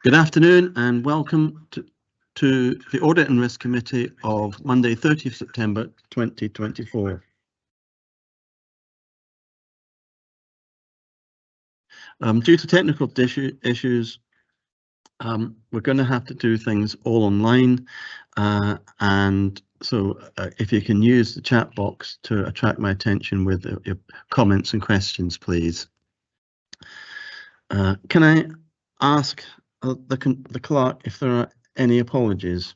Good afternoon and welcome to the Audit and Risk Committee of Monday, 30th September 2024. Due to technical issues, we're going to have to do things all online, and so if you can use the chat box to attract my attention with your comments and questions, please. Can I ask the clerk if there are any apologies?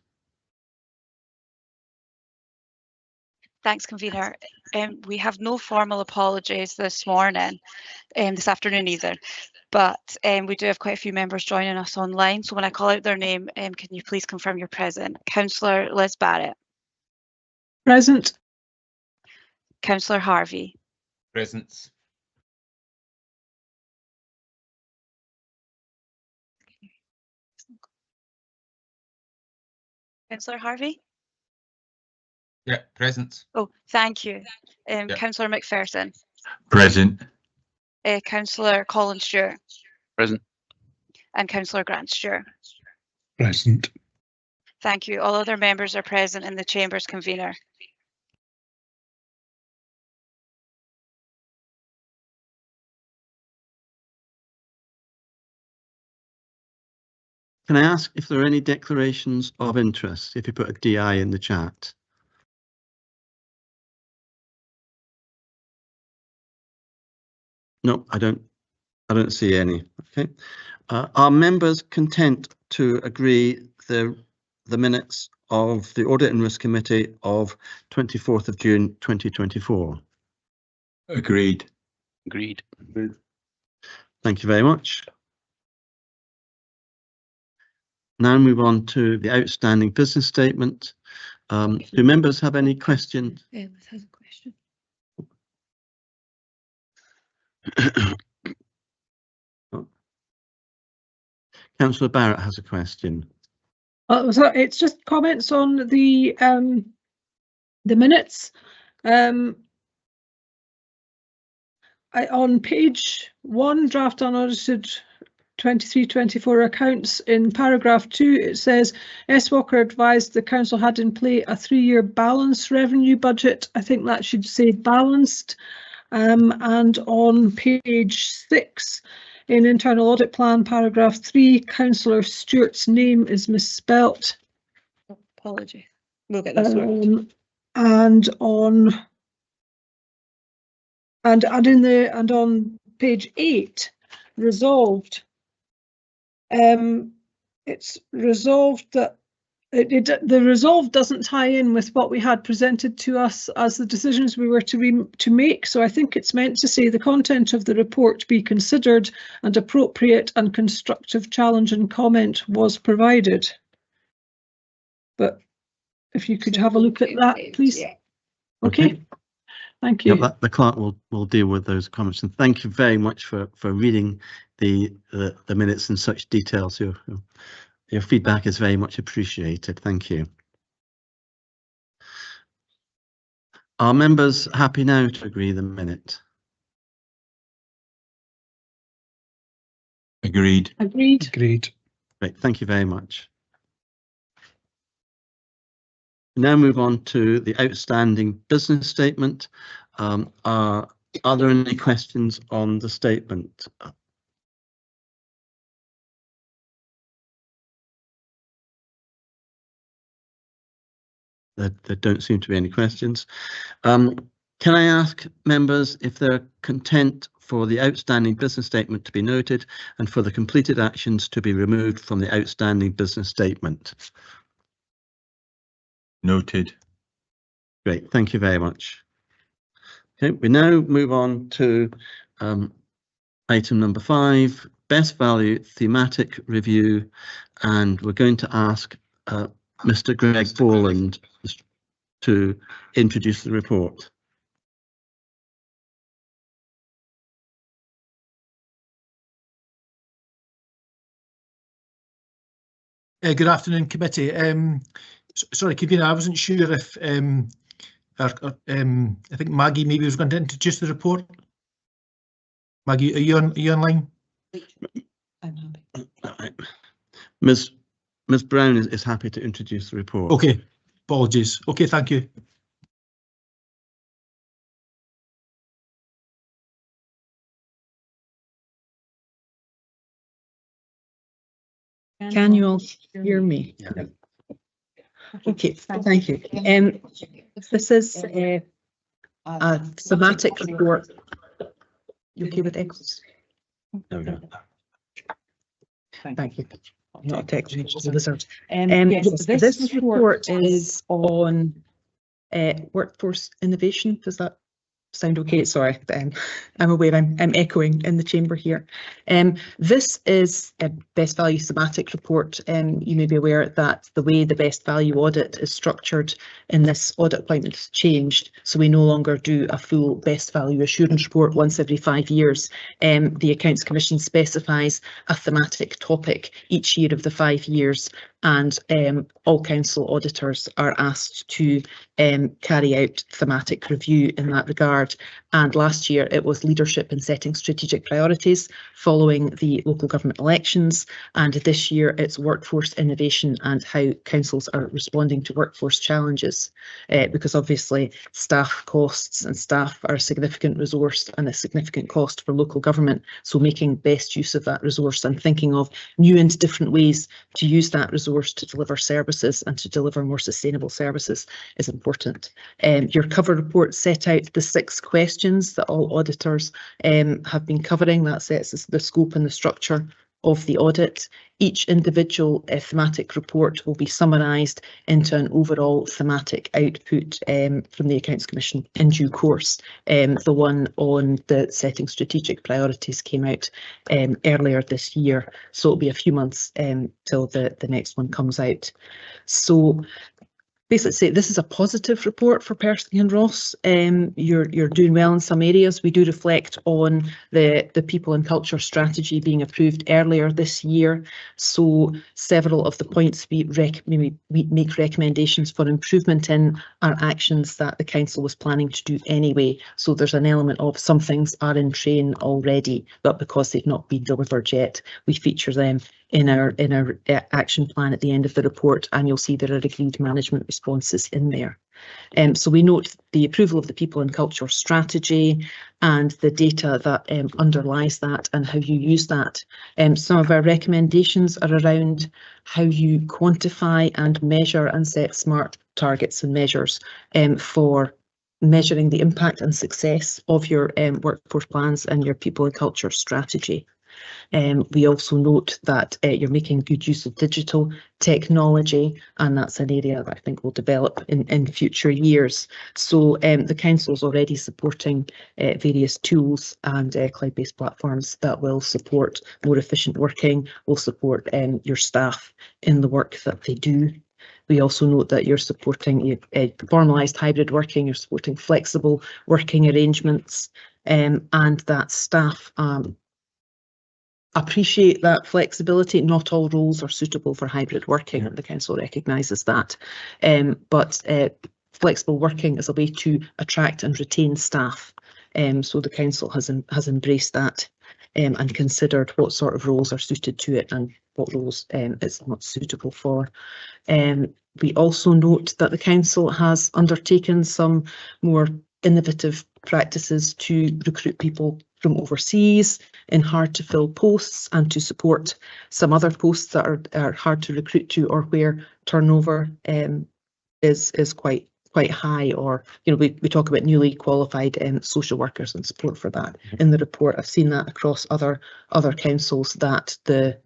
Thanks, Convener. We have no formal apologies this morning, this afternoon either, but we do have quite a few members joining us online. So when I call out their name, can you please confirm you're present? Councillor Liz Barrett. Present. Councillor Harvey. Present. Councillor Harvey? Yeah, present. Oh, thank you. Councillor McPherson. Present. Councillor Colin Stewart. Present. And Councillor Grant Stewart. Present. Thank you. All other members are present in the Chamber's convener. Can I ask if there are any declarations of interest, if you put a DI in the chat? No, I don't see any. Okay. Are members content to agree the minutes of the Audit and Risk Committee of 24th of June 2024? Agreed. Agreed. Thank you very much. Now move on to the outstanding business statement. Do members have any questions? Liz has a question. Councillor Barrett has a question. So it's just comments on the minutes. On page 1, draft unaudited 23-24 accounts, in paragraph 2 it says S. Walker advised the council had in play a 3-year balanced revenue budget. I think that should say balanced. And on page 6 in internal audit plan, paragraph 3, Councillor Stewart's name is misspelt. Apology. We'll get this sorted. And on page 8, resolved. It's resolved that the resolve doesn't tie in with what we had presented to us as the decisions we were to make. So I think it's meant to say the content of the report be considered and appropriate and constructive challenge and comment was provided. But if you could have a look at that, please. Yeah. Okay. Thank you. Yeah, the clerk will deal with those comments, and thank you very much for reading the minutes in such detail. So your feedback is very much appreciated. Thank you. Are members happy now to agree the minute? Agreed. Agreed. Agreed. Great, thank you very much. Now move on to the outstanding business statement. Are there any questions on the statement? There don't seem to be any questions. Can I ask members if they're content for the outstanding business statement to be noted and for the completed actions to be removed from the outstanding business statement? Noted. Great, thank you very much. Okay, we now move on to item number 5, best value thematic review, and we're going to ask Mr. Greg Borland to introduce the report. Good afternoon, committee. Sorry, Convener, I wasn't sure if I think Maggie maybe was going to introduce the report. Maggie, are you online? I'm happy. Ms. Brown is happy to introduce the report. Okay, apologies. Okay, thank you. Can you all hear me? Yeah. Okay, thank you. This is a thematic report. You okay with echoes? No. Thank you. I'm not a technician, so this report is on workforce innovation. Does that sound okay? Sorry, I'm aware I'm echoing in the chamber here. This is a best value thematic report. You may be aware that the way the best value audit is structured in this audit appointment has changed, so we no longer do a full best value assurance report once every 5 years. The Accounts Commission specifies a thematic topic each year of the 5 years, and all council auditors are asked to carry out thematic review in that regard. And last year it was leadership in setting strategic priorities following the local government elections, and this year it's workforce innovation and how councils are responding to workforce challenges, because obviously staff costs and staff are a significant resource and a significant cost for local government, so making best use of that resource and thinking of new and different ways to use that resource to deliver services and to deliver more sustainable services is important. Your cover report set out the 6 questions that all auditors have been covering. That sets the scope and the structure of the audit. Each individual thematic report will be summarised into an overall thematic output from the Accounts Commission in due course. The one on the setting strategic priorities came out earlier this year, so it'll be a few months till the next one comes out. So basically, this is a positive report for Percy and Ross. You're doing well in some areas. We do reflect on the people and culture strategy being approved earlier this year. So several of the points we make recommendations for improvement in are actions that the council was planning to do anyway. So there's an element of some things are in train already, but because they've not been delivered yet, we feature them in our action plan at the end of the report, and you'll see there are agreed management responses in there. So we note the approval of the people and culture strategy and the data that underlies that and how you use that. Some of our recommendations are around how you quantify and measure and set smart targets and measures for measuring the impact and success of your workforce plans and your people and culture strategy. We also note that you're making good use of digital technology, and that's an area that I think will develop in future years. So the council is already supporting various tools and cloud-based platforms that will support more efficient working, will support your staff in the work that they do. We also note that you're supporting formalised hybrid working, you're supporting flexible working arrangements, and that staff appreciate that flexibility. Not all roles are suitable for hybrid working, and the council recognises that. But flexible working is a way to attract and retain staff. So the council has embraced that and considered what sort of roles are suited to it and what roles it's not suitable for. We also note that the council has undertaken some more innovative practices to recruit people from overseas in hard to fill posts and to support some other posts that are hard to recruit to, or where turnover is quite high, or we talk about newly qualified social workers and support for that in the report. I've seen that across other councils, that the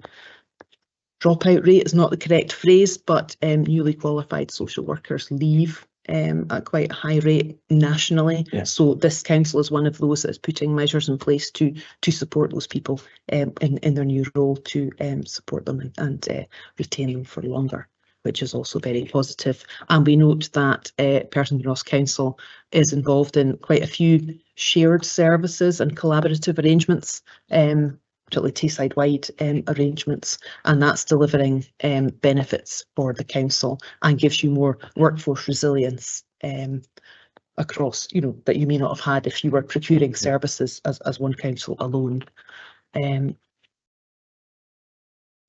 dropout rate is not the correct phrase, but newly qualified social workers leave at quite a high rate nationally. Yeah. So this council is one of those that's putting measures in place to support those people in their new role, to support them and retain them for longer, which is also very positive. And we note that Perth and Ross Council is involved in quite a few shared services and collaborative arrangements, particularly Tayside-wide arrangements, and that's delivering benefits for the council and gives you more workforce resilience across, that you may not have had if you were procuring services as one council alone.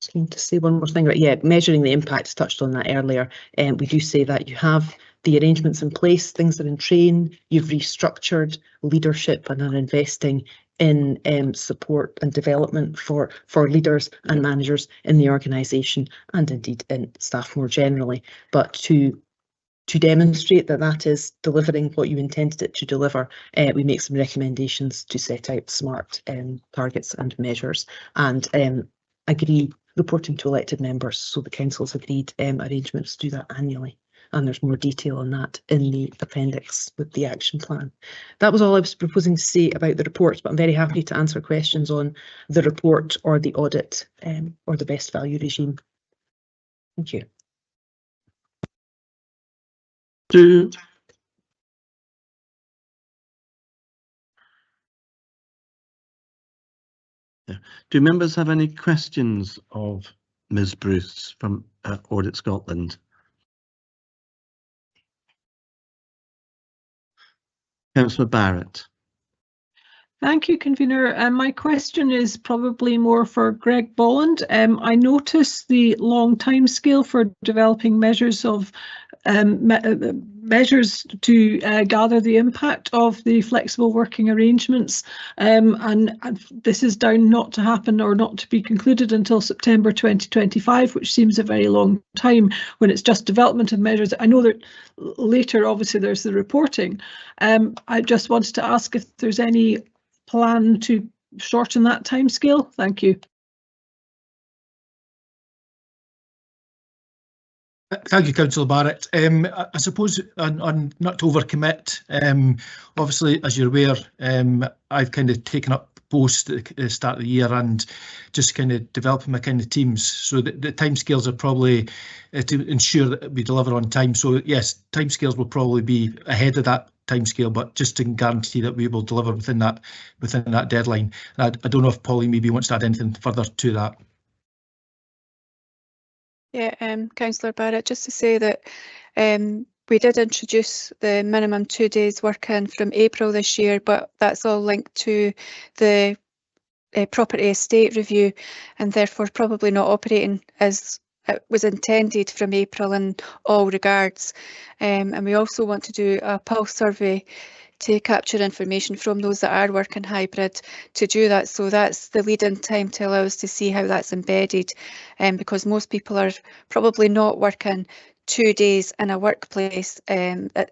Just keen to say one more thing about, yeah, measuring the impact, touched on that earlier. We do say that you have the arrangements in place, things are in train, you've restructured leadership and are investing in support and development for leaders and managers in the organisation and indeed in staff more generally. But to demonstrate that that is delivering what you intended it to deliver, we make some recommendations to set out SMART targets and measures, and agree reporting to elected members. So the council's agreed arrangements to do that annually. And there's more detail on that in the appendix with the action plan. That was all I was proposing to say about the report, but I'm very happy to answer questions on the report or the audit or the best value regime. Thank you. Do members have any questions of Ms. Bruce from Audit Scotland? Councillor Barrett. Thank you, convener. My question is probably more for Greg Bolland. I noticed the long time scale for developing measures of measures to gather the impact of the flexible working arrangements, and this is down not to happen or not to be concluded until September 2025, which seems a very long time when it's just development of measures. I know that later obviously there's the reporting. I just wanted to ask if there's any plan to shorten that timescale. Thank you. Thank you, Councillor Barrett. I suppose on not to overcommit, obviously, as you're aware, I've kind of taken up post at the start of the year and just kind of developing my kind of teams. So the timescales are probably to ensure that we deliver on time. So yes, timescales will probably be ahead of that timescale, but just to guarantee that we will deliver within that deadline. And I don't know if Polly maybe wants to add anything further to that. Yeah, Councillor Barrett, just to say that we did introduce the minimum 2 days working from April this year, but that's all linked to the property estate review and therefore probably not operating as it was intended from April in all regards. And we also want to do a pulse survey to capture information from those that are working hybrid to do that. So that's the lead-in time to allow us to see how that's embedded, because most people are probably not working 2 days in a workplace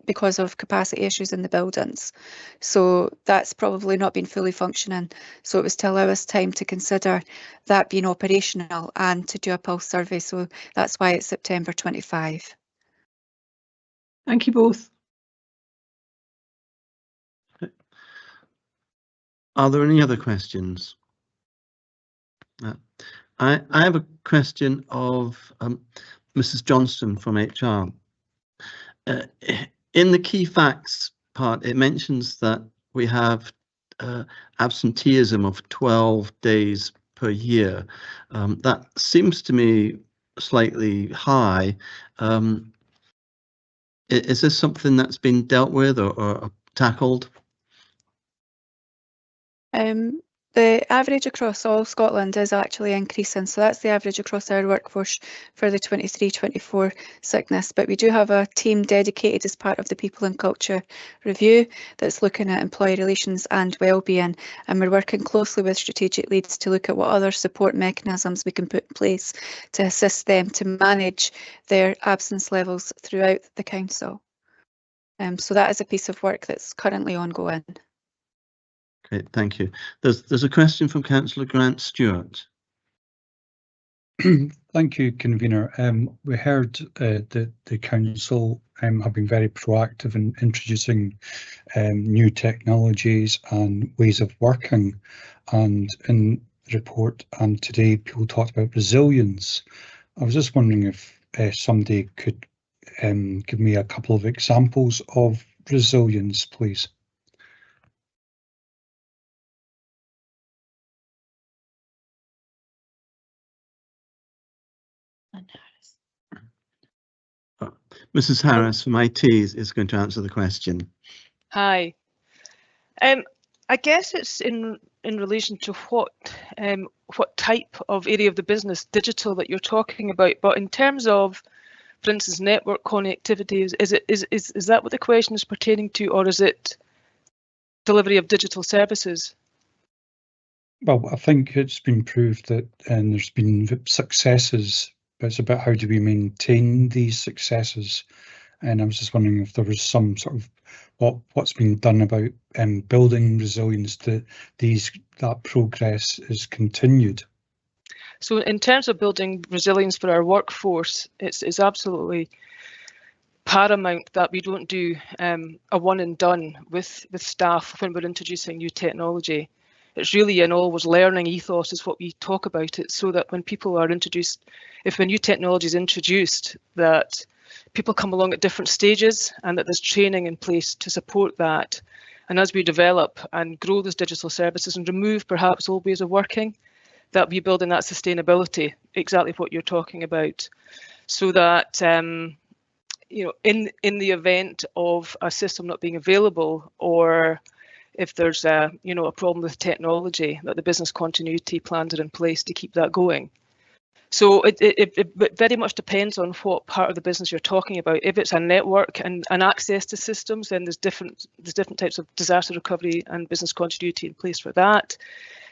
because of capacity issues in the buildings. So that's probably not been fully functioning. So it was to allow us time to consider that being operational and to do a pulse survey. So that's why it's September 25. Thank you both. Are there any other questions? I have a question of Mrs. Johnston from HR. In the key facts part, it mentions that we have absenteeism of 12 days per year. That seems to me slightly high. Is this something that's been dealt with or tackled? The average across all Scotland is actually increasing, so that's the average across our workforce for the 23-24 sickness. But we do have a team dedicated as part of the People and Culture Review that's looking at employee relations and wellbeing, and we're working closely with strategic leads to look at what other support mechanisms we can put in place to assist them to manage their absence levels throughout the council. So that is a piece of work that's currently ongoing. Great, thank you. There's a question from Councillor Grant Stewart. Thank you, convener. We heard that the council have been very proactive in introducing new technologies and ways of working, and in the report and today people talked about resilience. I was just wondering if somebody could give me a couple of examples of resilience, please. Mrs. Harris from IT is going to answer the question. Hi. I guess it's in in relation to what type of area of the business, digital, that you're talking about. But in terms of, for instance, network connectivity, is that what the question is pertaining to, or is it delivery of digital services? Well, I think it's been proved that there's been successes, but it's about how do we maintain these successes. And I was just wondering if there was some sort of what's been done about building resilience, that progress is continued. So in terms of building resilience for our workforce, it's absolutely paramount that we don't do a one and done with staff when we're introducing new technology. It's really an always learning ethos is what we talk about it, so that when people are introduced, if a new technology is introduced, that people come along at different stages and that there's training in place to support that. And as we develop and grow those digital services and remove perhaps old ways of working, that we build in that sustainability, exactly what you're talking about, so that you know, in the event of a system not being available, or if there's a problem with technology, that the business continuity plans are in place to keep that going. So it very much depends on what part of the business you're talking about. If it's a network and access to systems, then there's different types of disaster recovery and business continuity in place for that.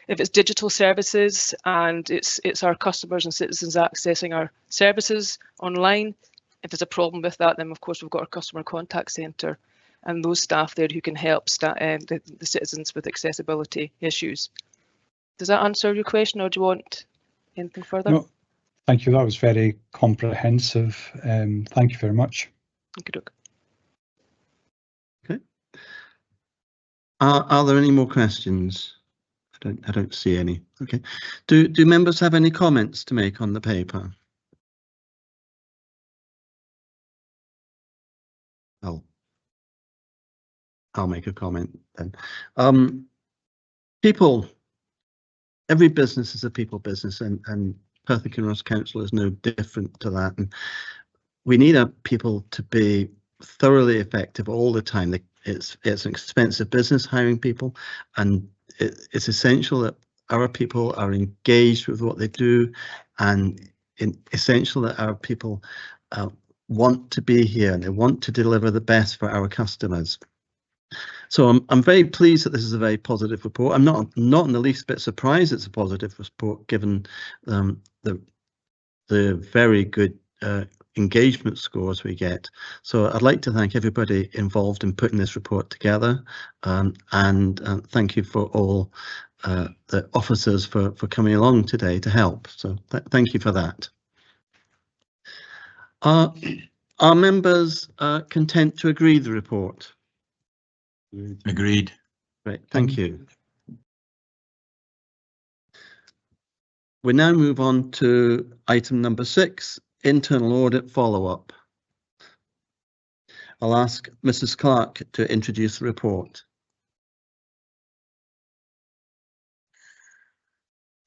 If it's digital services and it's our customers and citizens accessing our services online, if there's a problem with that, then of course we've got our customer contact centre and those staff there who can help the citizens with accessibility issues. Does that answer your question, or do you want anything further? No, thank you. That was very comprehensive. Thank you very much. Okay. Are there any more questions? I don't see any. Okay. Do members have any comments to make on the paper? I'll make a comment then. People, every business is a people business, and Perth and Kinross Council is no different to that. And we need our people to be thoroughly effective all the time. It's an expensive business hiring people, and it's essential that our people are engaged with what they do, and essential that our people want to be here and they want to deliver the best for our customers. So I'm very pleased that this is a very positive report. I'm not in the least bit surprised it's a positive report, given the very good engagement scores we get. So I'd like to thank everybody involved in putting this report together, and thank you for all the officers for coming along today to help. So thank you for that. Are members content to agree the report? Agreed. Great, thank you. We now move on to item number 6, internal audit follow-up. I'll ask Mrs. Clark to introduce the report.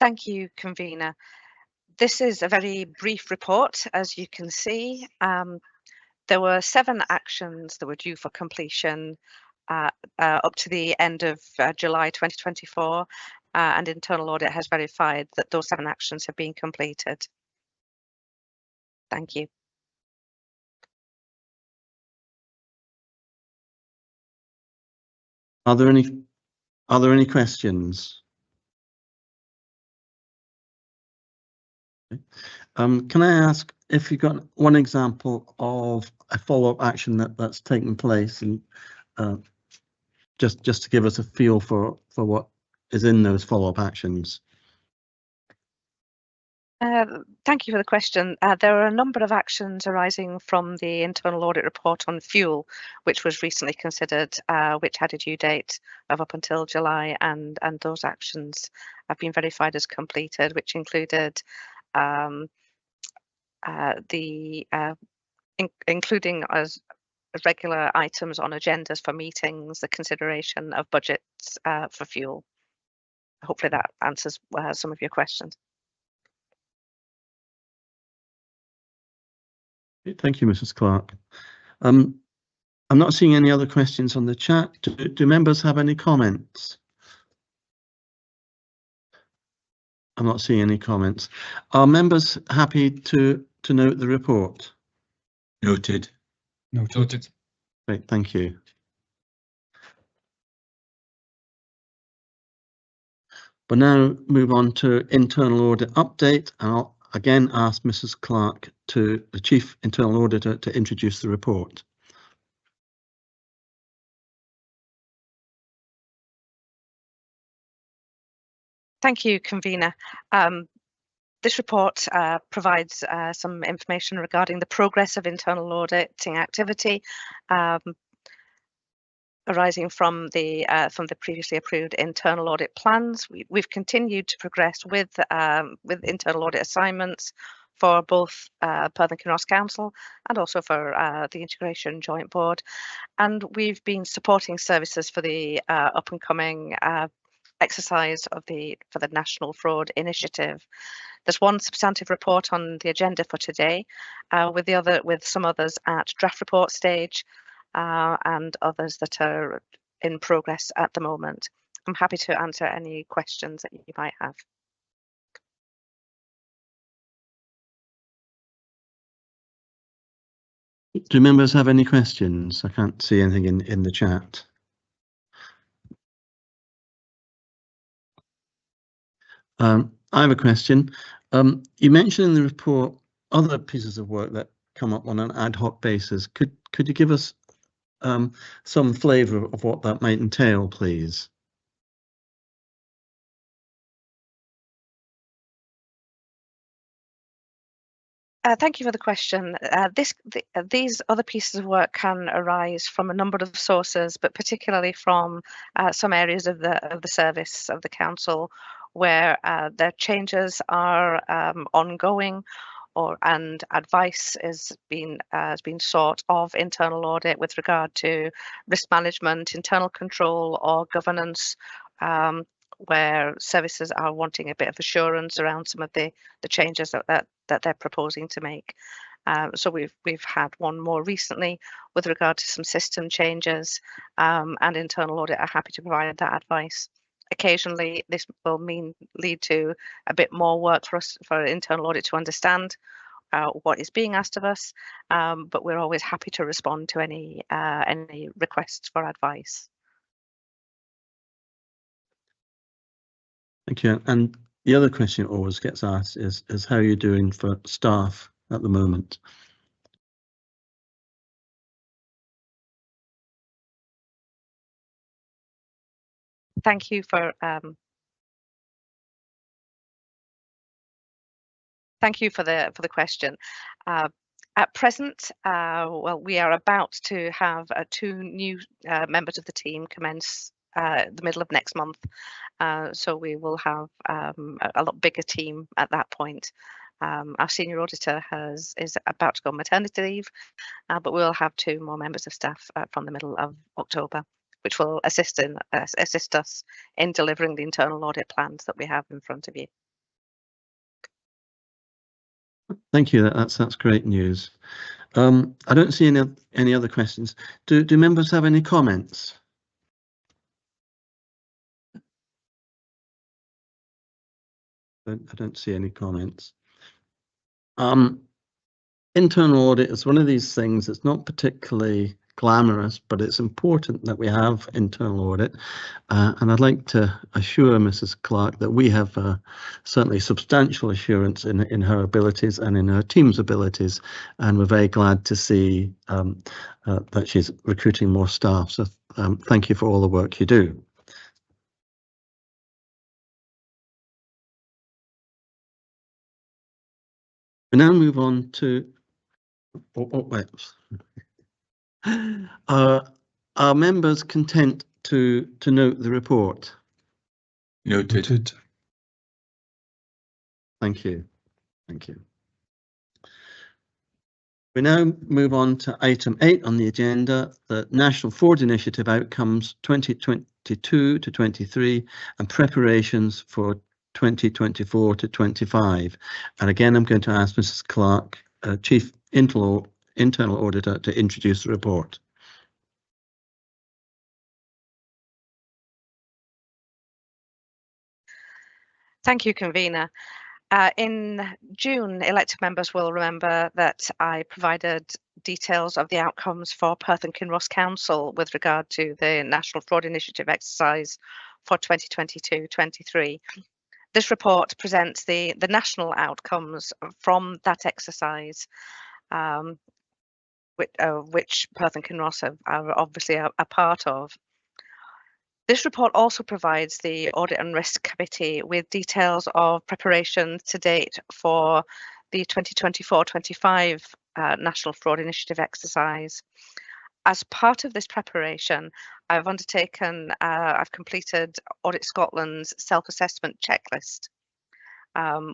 Thank you, convener. This is a very brief report, as you can see. There were 7 actions that were due for completion up to the end of July 2024, and internal audit has verified that those 7 actions have been completed. Thank you. Are there any questions? Can I ask if you've got one example of a follow-up action that's taken place, and just to give us a feel for what is in those follow-up actions? Thank you for the question. There are a number of actions arising from the internal audit report on fuel, which was recently considered, which had a due date of up until July, and those actions have been verified as completed, which included including as regular items on agendas for meetings, the consideration of budgets for fuel. Hopefully that answers some of your questions. Thank you, Mrs. Clark. I'm not seeing any other questions on the chat. Do members have any comments? I'm not seeing any comments. Are members happy to note the report? Noted. Noted. Great, thank you. We'll now move on to internal audit update, and I'll again ask Mrs. Clark, the Chief Internal Auditor, to introduce the report. Thank you, Convener. This report provides some information regarding the progress of internal auditing activity arising from the previously approved internal audit plans. We've continued to progress with internal audit assignments for both Perth and Kinross Council and also for the Integration Joint Board, and we've been supporting services for the up and coming exercise for the National Fraud Initiative. There's one substantive report on the agenda for today, with some others at draft report stage, and others that are in progress at the moment. I'm happy to answer any questions that you might have. Do members have any questions? I can't see anything in the chat. I have a question. You mentioned in the report other pieces of work that come up on an ad hoc basis. Could you give us some flavour of what that might entail, please? Thank you for the question. These other pieces of work can arise from a number of sources, but particularly from some areas of the service of the council where their changes are ongoing, and advice has been sought of internal audit with regard to risk management, internal control, or governance, where services are wanting a bit of assurance around some of the changes that they're proposing to make. So we've had one more recently with regard to some system changes, and internal audit are happy to provide that advice. Occasionally, this will lead to a bit more work for internal audit to understand what is being asked of us, but we're always happy to respond to any requests for advice. Thank you. And the other question that always gets asked is how are you doing for staff at the moment? Thank you for the question. At present, well, we are about to have 2 new members of the team commence the middle of next month. So we will have a lot bigger team at that point. Our senior auditor is about to go on maternity leave, but we'll have 2 more members of staff from the middle of October, which will assist us in delivering the internal audit plans that we have in front of you. Thank you. That's great news. I don't see any other questions. Do members have any comments? I don't see any comments. Internal audit is one of these things that's not particularly glamorous, but it's important that we have internal audit. And I'd like to assure Mrs. Clark that we have certainly substantial assurance in her abilities and in her team's abilities. And we're very glad to see that she's recruiting more staff. So thank you for all the work you do. We now move on to are members content to note the report? Noted. Thank you. Thank you. We now move on to item 8 on the agenda, the National Fraud Initiative Outcomes 2022 to 23 and preparations for 2024 to 25. And again, I'm going to ask Mrs. Clark, Chief Internal Auditor, to introduce the report. Thank you, convener. In June, elected members will remember that I provided details of the outcomes for Perth and Kinross Council with regard to the National Fraud Initiative exercise for 2022-23. This report presents the national outcomes from that exercise, which Perth and Kinross are obviously a part of. This report also provides the Audit and Risk Committee with details of preparation to date for the 2024-25 National Fraud Initiative exercise. As part of this preparation, I've completed Audit Scotland's self-assessment checklist,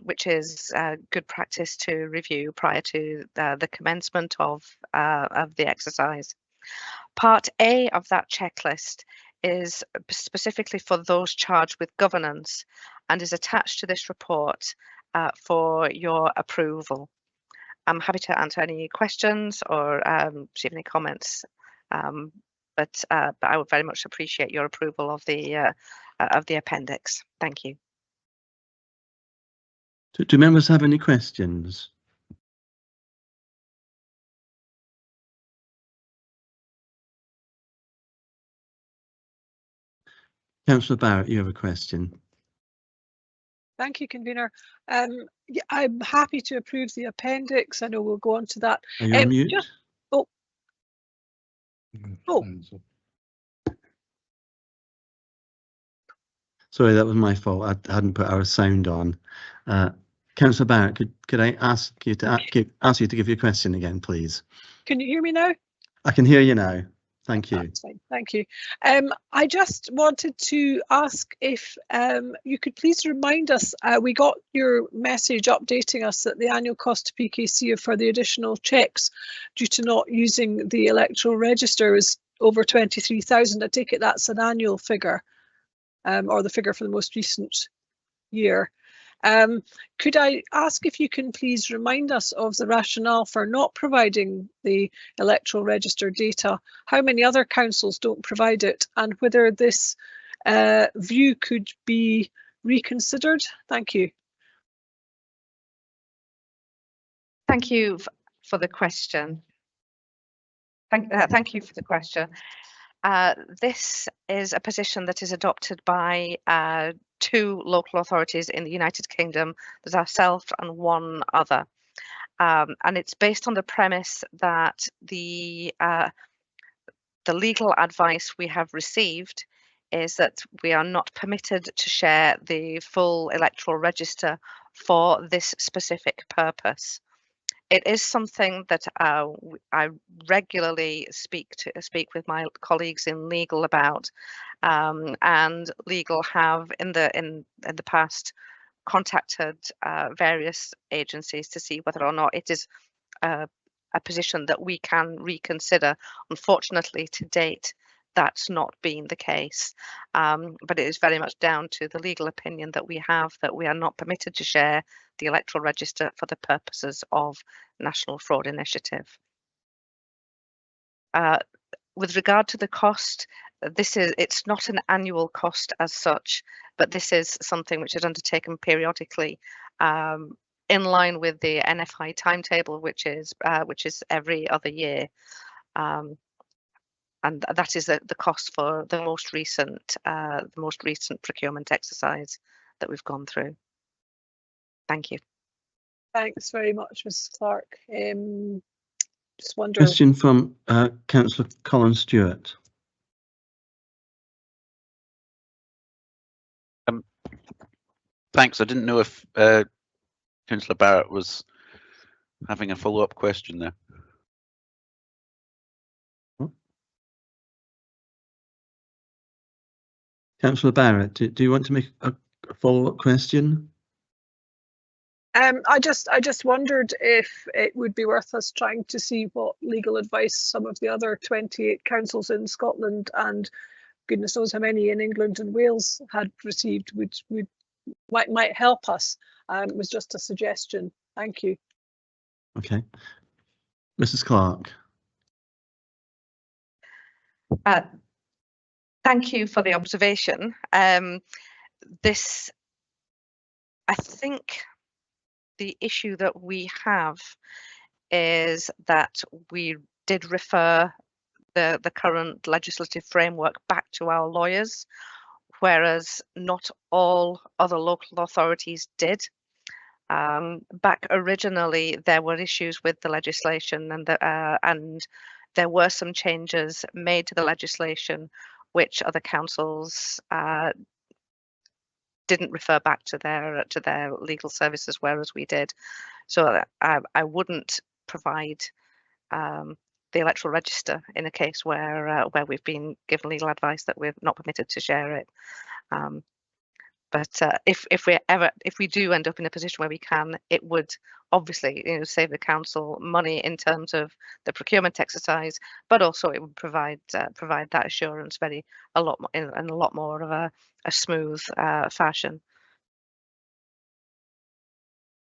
which is good practice to review prior to the commencement of the exercise. Part A of that checklist is specifically for those charged with governance and is attached to this report for your approval. I'm happy to answer any questions or receive any comments, but I would very much appreciate your approval of the appendix. Thank you. Do members have any questions? Councillor Barrett, you have a question. Thank you, convener. Yeah, I'm happy to approve the appendix. I know we'll go on to that. Are you on mute? Sorry, that was my fault. I hadn't put our sound on. Councillor Barrett, could I ask you to give your question again, please? Can you hear me now? I can hear you now. Thank you. That's fine. Thank you. I just wanted to ask if you could please remind us, we got your message updating us that the annual cost to PKC for the additional checks due to not using the electoral register is over 23,000. I take it that's an annual figure, or the figure for the most recent year. Could I ask if you can please remind us of the rationale for not providing the electoral register data, how many other councils don't provide it, and whether this view could be reconsidered? Thank you. Thank you for the question. Thank you for the question. This is a position that is adopted by 2 local authorities in the United Kingdom. There's ourselves and one other. And it's based on the premise that the legal advice we have received is that we are not permitted to share the full electoral register for this specific purpose. It is something that I regularly speak with my colleagues in legal about, and legal have in the past contacted various agencies to see whether or not it is a position that we can reconsider. Unfortunately, to date, that's not been the case, but it is very much down to the legal opinion that we have that we are not permitted to share the electoral register for the purposes of National Fraud Initiative. With regard to the cost, it's not an annual cost as such, but this is something which is undertaken periodically in line with the NFI timetable, which is every other year. And that is the cost for the most recent procurement exercise that we've gone through. Thank you. Thanks very much, Mrs. Clark. Just wonder. Question from Councillor Colin Stewart. Thanks. I didn't know if Councillor Barrett was having a follow-up question there. Councillor Barrett, do you want to make a follow-up question? I just wondered if it would be worth us trying to see what legal advice some of the other 28 councils in Scotland and goodness knows how many in England and Wales had received, which might help us. It was just a suggestion. Thank you. Okay. Mrs. Clark. Thank you for the observation. This I think the issue that we have is that we did refer the current legislative framework back to our lawyers, whereas not all other local authorities did. Back originally, there were issues with the legislation, and there were some changes made to the legislation which other councils didn't refer back to their legal services, whereas we did. So I wouldn't provide the electoral register in a case where we've been given legal advice that we're not permitted to share it. But if we do end up in a position where we can, it would obviously save the council money in terms of the procurement exercise, but also it would provide that assurance in a lot more of a smooth fashion.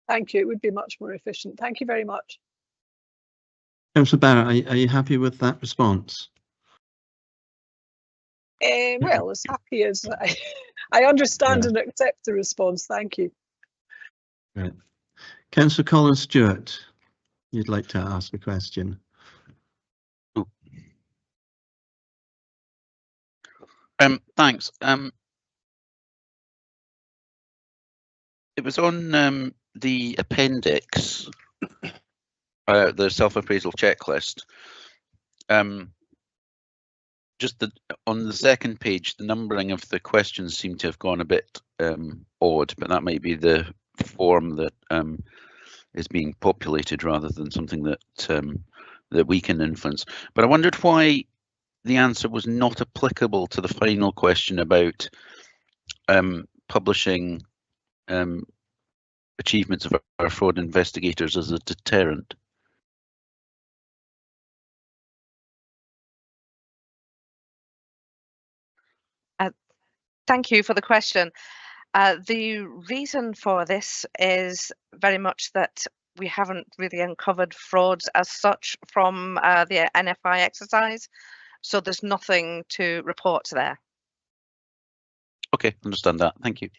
Thank you. It would be much more efficient. Thank you very much. Councillor Barrett, are you happy with that response? Well, as happy as I understand Yeah. and accept the response. Thank you. Right. Councillor Colin Stewart, you'd like to ask a question. Thanks. It was on the appendix, the self-appraisal checklist. Just on the second page, the numbering of the questions seem to have gone a bit odd, but that might be the form that is being populated rather than something that that we can influence. But I wondered why the answer was not applicable to the final question about publishing achievements of our fraud investigators as a deterrent. Thank you for the question. The reason for this is very much that we haven't really uncovered frauds as such from the NFI exercise, so there's nothing to report there. Okay, understand that. Thank you.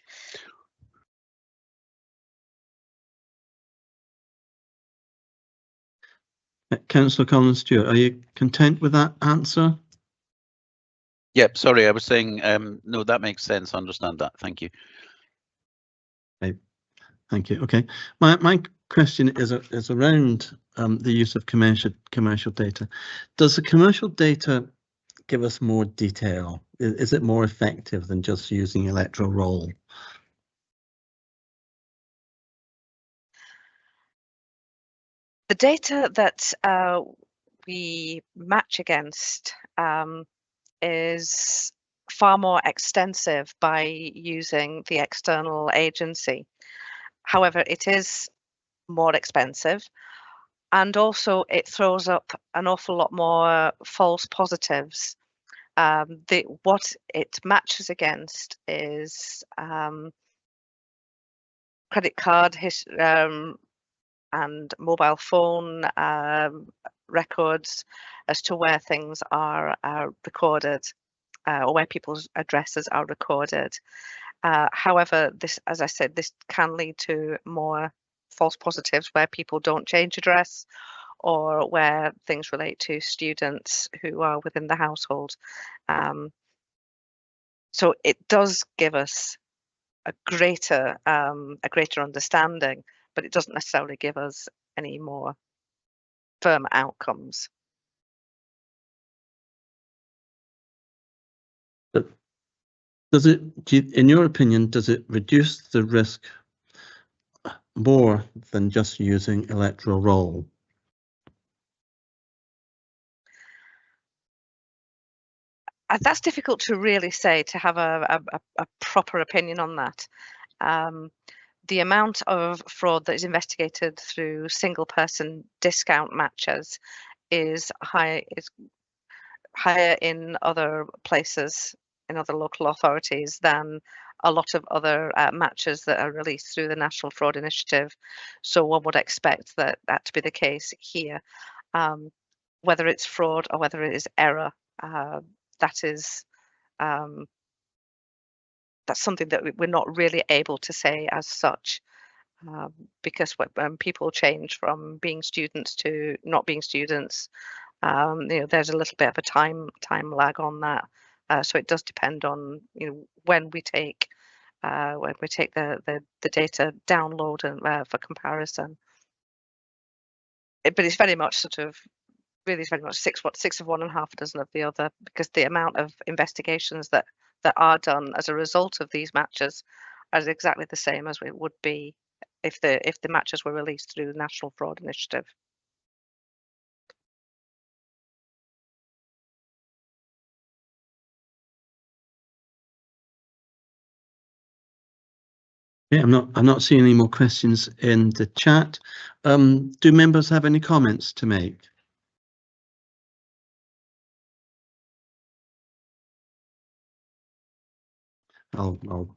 Councillor Colin Stewart, are you content with that answer? Yep, sorry, I was saying, no, that makes sense. I understand that. Thank you. Okay. Thank you. Okay, my question is around the use of commercial data. Does the commercial data give us more detail? Is it more effective than just using electoral roll? The data that we match against is far more extensive by using the external agency. However, it is more expensive, and also it throws up an awful lot more false positives. What it matches against is credit card and mobile phone records as to where things are recorded or where people's addresses are recorded. However, this, as I said, this can lead to more false positives where people don't change address, or where things relate to students who are within the household. So it does give us a greater understanding, but it doesn't necessarily give us any more firm outcomes. But does it, in your opinion, does it reduce the risk more than just using electoral roll? That's difficult to really say, to have a proper opinion on that. The amount of fraud that is investigated through single person discount matches is higher in other places, in other local authorities, than a lot of other matches that are released through the National Fraud Initiative. So one would expect that to be the case here. Whether it's fraud or whether it is error, that is that's something that we're not really able to say as such, because when people change from being students to not being students, there's a little bit of a time lag on that. So it does depend on when we take the data download and for comparison. But it's very much it's very much six of one and half a dozen of the other, because the amount of investigations that are done as a result of these matches is exactly the same as it would be if the matches were released through the National Fraud Initiative. Yeah, I'm not seeing any more questions in the chat. Do members have any comments to make? I'll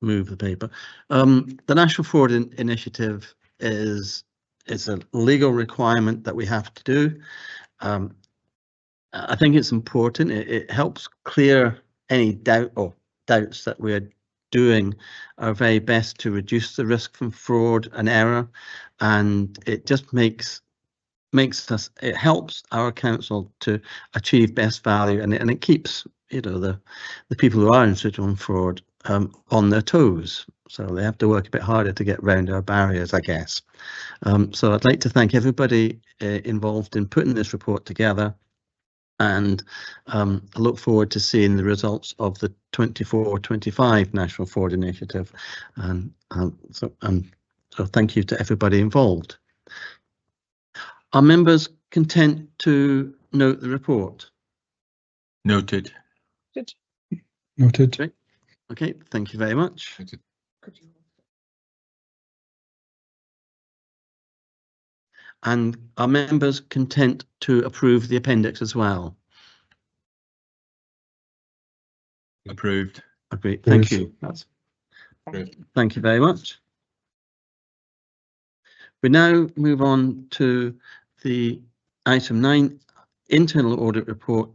move the paper. The National Fraud Initiative is a legal requirement that we have to do. I think it's important. It helps clear any doubts that we're doing our very best to reduce the risk from fraud and error, and it just it helps our council to achieve best value, and it keeps the people who are interested in fraud on their toes, so they have to work a bit harder to get round our barriers, I guess. So I'd like to thank everybody involved in putting this report together, and I look forward to seeing the results of the 24-25 National Fraud Initiative, and so thank you to everybody involved. Are members content to note the report? Noted. Noted. Okay, thank you very much. Noted. And are members content to approve the appendix as well? Approved. Agreed. Thank you. Thank you very much. We now move on to the item 9, internal audit report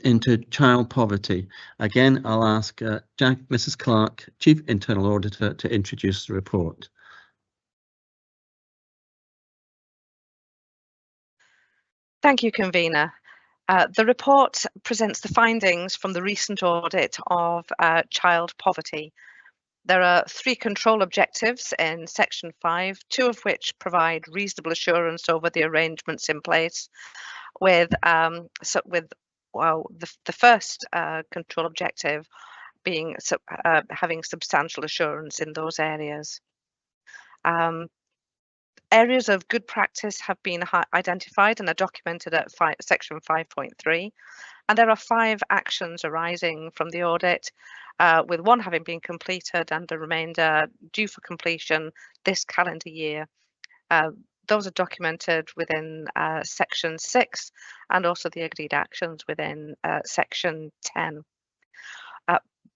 into child poverty. Again, I'll ask Mrs. Clark, Chief Internal Auditor, to introduce the report. Thank you, Convener. The report presents the findings from the recent audit of child poverty. There are 3 control objectives in section 5, 2 of which provide reasonable assurance over the arrangements in place, with the first control objective being having substantial assurance in those areas. Areas of good practice have been identified and are documented at section 5.3, and there are 5 actions arising from the audit, with 1 having been completed and the remainder due for completion this calendar year. Those are documented within section 6 and also the agreed actions within section 10.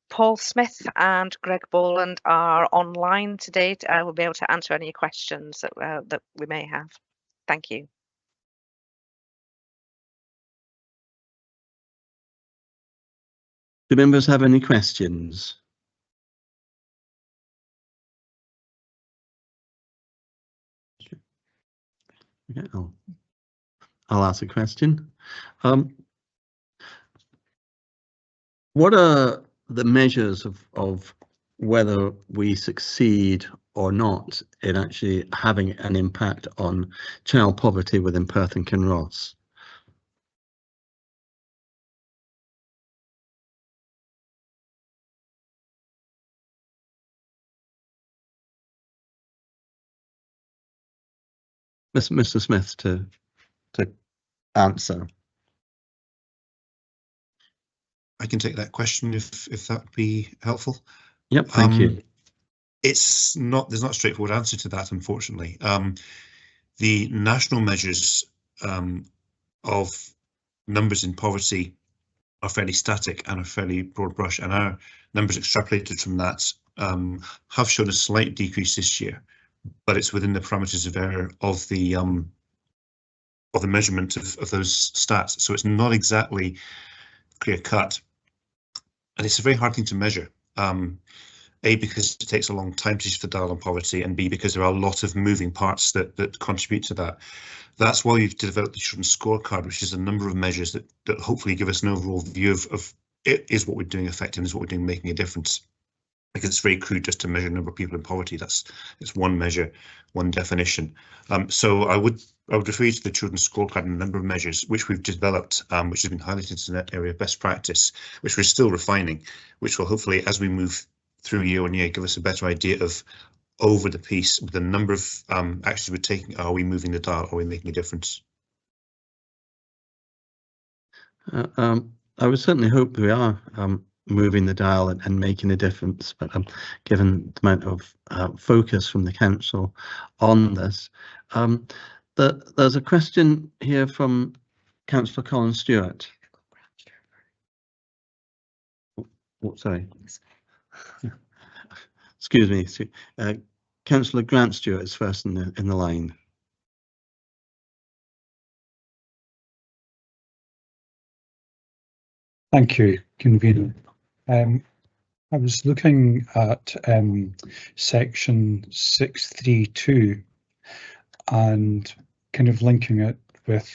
Paul Smith and Greg Boland are online today. We'll be able to answer any questions that we may have. Thank you. Do members have any questions? Okay, I'll ask a question. What are the measures of whether we succeed or not in actually having an impact on child poverty within Perth and Kinross? Mr. Smith to answer. I can take that question if that would be helpful. Yep, thank you. There's not a straightforward answer to that, unfortunately. The national measures of numbers in poverty are fairly static and a fairly broad brush, and our numbers extrapolated from that have shown a slight decrease this year, but it's within the parameters of error of the measurement of those stats, so it's not exactly clear cut. and it's a very hard thing to measure. A, because it takes a long time to shift the dial on poverty, and B, because there are a lot of moving parts that contribute to that. That's why we've developed the Children's Scorecard, which is a number of measures that hopefully give us an overall view of it is what we're doing effective, is what we're doing making a difference. Because it's very crude just to measure the number of people in poverty. It's one measure, one definition. So I would refer you to the Children's Scorecard and a number of measures which we've developed, which has been highlighted as an area of best practice, which we're still refining, which will hopefully, as we move through year on year, give us a better idea of over the piece, the number of actions we're taking. Are we moving the dial? Are we making a difference? I would certainly hope we are moving the dial and making a difference, but given the amount of focus from the council on this, there's a question here from Councillor Colin Stewart. Oh, sorry. Excuse me. Councillor Grant Stewart is first in the line. Thank you, convener. I was looking at section 632 and kind of linking it with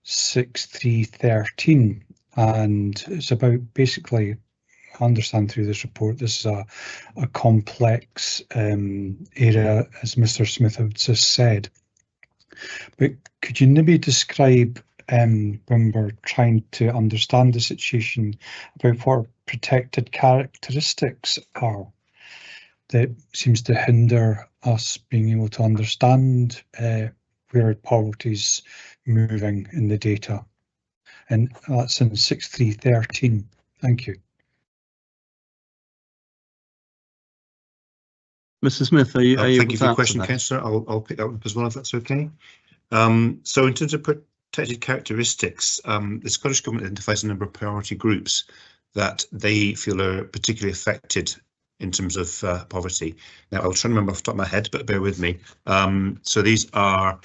6313, and it's about basically, I understand through this report, this is a complex area, as Mr. Smith had just said. But could you maybe describe when we're trying to understand the situation about what protected characteristics are that seems to hinder us being able to understand where poverty's moving in the data? And that's in 6313. Thank you. Mr. Smith, are you thank you for your question, Councillor. I'll pick that up as well, if that's okay. So in terms of protected characteristics, the Scottish Government identifies a number of priority groups that they feel are particularly affected in terms of poverty. Now, I'll try and remember off the top of my head, but bear with me. So these are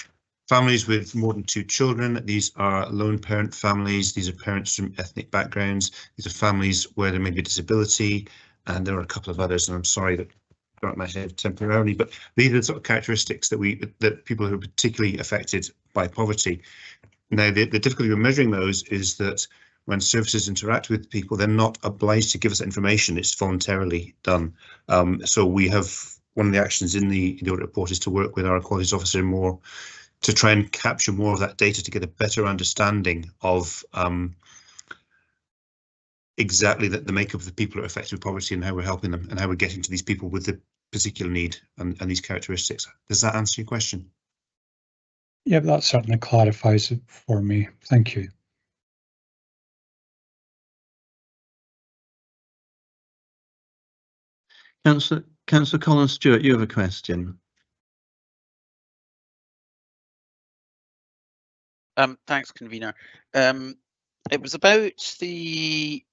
families with more than 2 children. These are lone parent families. These are parents from ethnic backgrounds. These are families where there may be disability, and there are a couple of others, and I'm sorry that got in my head temporarily, but these are the sort of characteristics that people who are particularly affected by poverty. Now, the difficulty with measuring those is that when services interact with people, they're not obliged to give us that information. It's voluntarily done. So we have one of the actions in the audit report is to work with our qualities officer more to try and capture more of that data to get a better understanding of exactly the makeup of the people who are affected with poverty and how we're helping them and how we're getting to these people with the particular need and these characteristics. Does that answer your question? Yeah, that certainly clarifies it for me. Thank you. Councillor Colin Stewart, you have a question. Thanks, convener. It was about the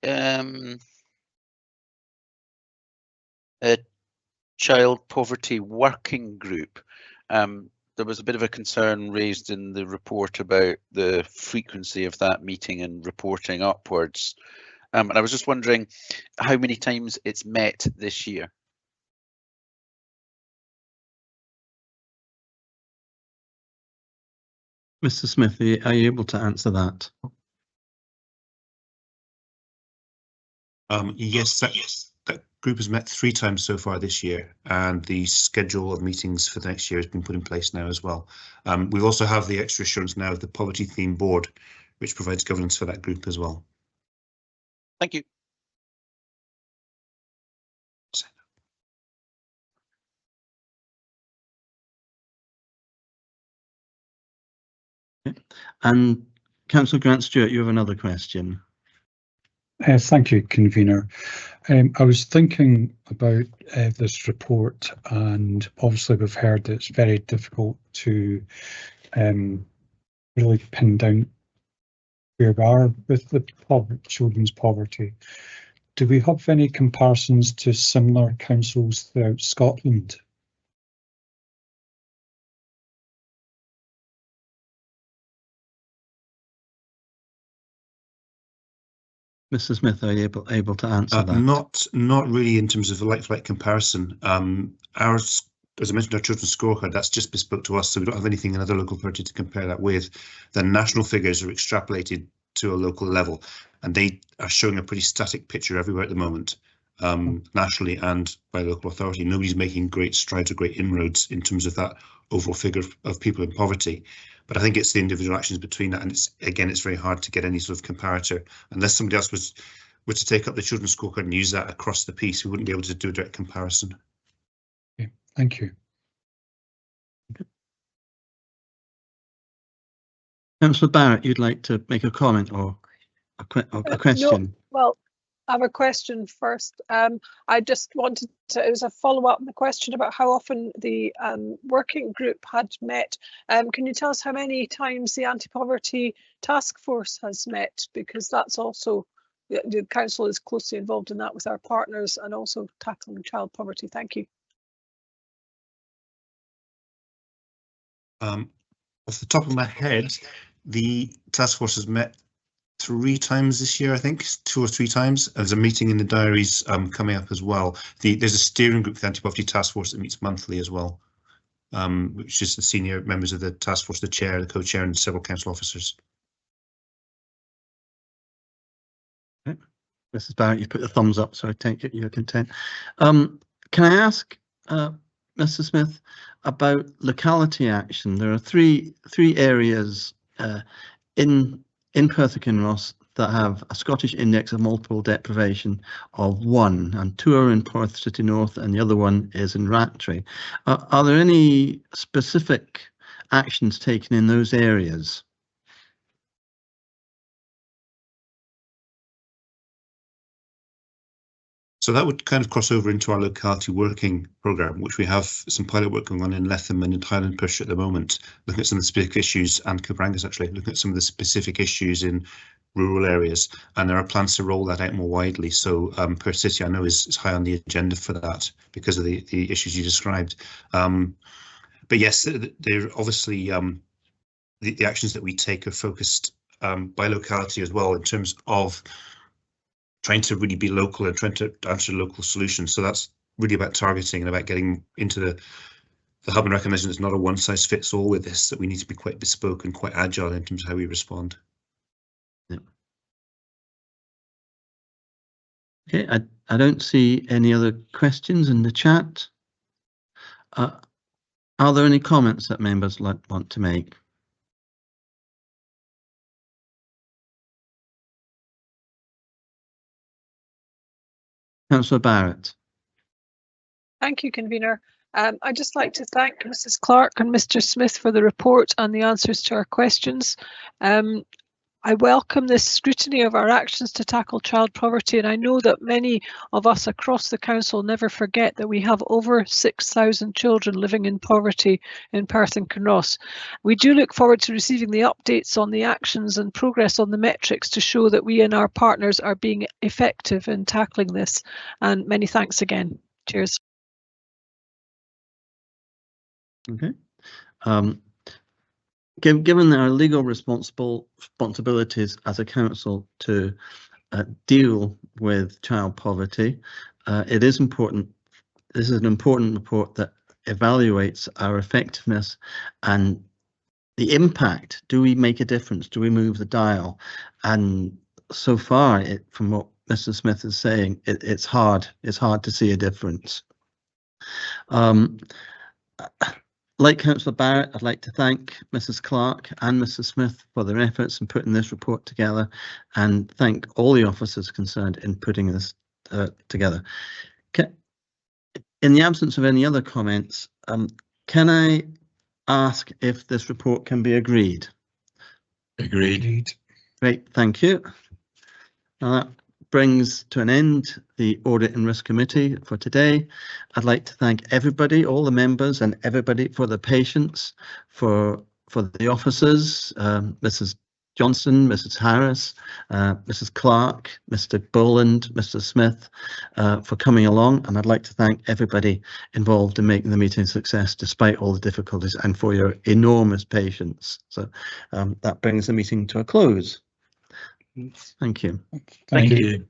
child poverty working group. There was a bit of a concern raised in the report about the frequency of that meeting and reporting upwards. And I was just wondering how many times it's met this year. Mr. Smith, are you able to answer that? Yes, that group has met 3 times so far this year, and the schedule of meetings for the next year has been put in place now as well. We also have the extra assurance now of the poverty theme board, which provides governance for that group as well. Thank you. And Councillor Grant Stewart, you have another question. Thank you, convener. I was thinking about this report, and obviously we've heard that it's very difficult to really pin down where we are with the children's poverty. Do we have any comparisons to similar councils throughout Scotland? Mr. Smith, are you able to answer that? Not really in terms of a like-for-like comparison. Ours, as I mentioned, our children's scorecard, that's just bespoke to us, so we don't have anything in other local authority to compare that with. The national figures are extrapolated to a local level, and they are showing a pretty static picture everywhere at the moment, nationally and by local authority. Nobody's making great strides or great inroads in terms of that overall figure of people in poverty. But I think it's the individual actions between that, and it's very hard to get any sort of comparator unless somebody else were to take up the children's scorecard and use that across the piece. We wouldn't be able to do a direct comparison. Okay, thank you. Okay. Councillor Barrett, you'd like to make a comment or a question? No, well, I have a question first. I just wanted to, it was a follow-up on the question about how often the working group had met. Can you tell us how many times the anti-poverty task force has met? Because that's also, the council is closely involved in that with our partners and also tackling child poverty. Thank you. Off the top of my head, the task force has met 3 times this year, I think, 2 or 3 times. There's a meeting in the diaries coming up as well. There's a steering group for the anti-poverty task force that meets monthly as well, which is the senior members of the task force, the chair, the co-chair, and several council officers. Okay. Mrs. Barrett, you put the thumbs up, so I take it you're content. Can I ask Mr. Smith about locality action? There are three areas in Perth and Ross that have a Scottish index of multiple deprivation of 1, and 2 are in Perth City North and the other one is in Rattray. Are there any specific actions taken in those areas? So that would kind of cross over into our locality working programme, which we have some pilot work going on in Letham and in Highland Push at the moment, looking at some of the specific issues, and Cobrangus actually, looking at some of the specific issues in rural areas, and there are plans to roll that out more widely. So Perth City, I know, is high on the agenda for that because of the issues you described. But yes, they're obviously the actions that we take are focused by locality as well, in terms of trying to really be local and trying to answer local solutions. So that's really about targeting and about getting into the hub and recognition it's not a one size fits all with this, that we need to be quite bespoke and quite agile in terms of how we respond. Yeah. Okay, I don't see any other questions in the chat. Are there any comments that members want to make? Councillor Barrett. Thank you, convener. I'd just like to thank Mrs. Clark and Mr. Smith for the report and the answers to our questions. I welcome this scrutiny of our actions to tackle child poverty, and I know that many of us across the council never forget that we have over 6,000 children living in poverty in Perth and Kinross. We do look forward to receiving the updates on the actions and progress on the metrics to show that we and our partners are being effective in tackling this, and many thanks again. Cheers. Okay. Given our legal responsibilities as a council to deal with child poverty, it is important. This is an important report that evaluates our effectiveness and the impact. Do we make a difference? Do we move the dial? And so far, from what Mr. Smith is saying, it's hard. It's hard to see a difference. Like Councillor Barrett, I'd like to thank Mrs. Clark and Mr. Smith for their efforts in putting this report together, and thank all the officers concerned in putting this together. In the absence of any other comments, can I ask if this report can be agreed? Agreed. Great, thank you. Now that brings to an end the Audit and Risk Committee for today. I'd like to thank everybody, all the members and everybody for the patience, for the officers, Mrs. Johnson, Mrs. Harris, Mrs. Clark, Mr. Boland, Mr. Smith, for coming along. And I'd like to thank everybody involved in making the meeting a success despite all the difficulties, and for your enormous patience. So that brings the meeting to a close. Thank you. Thank you.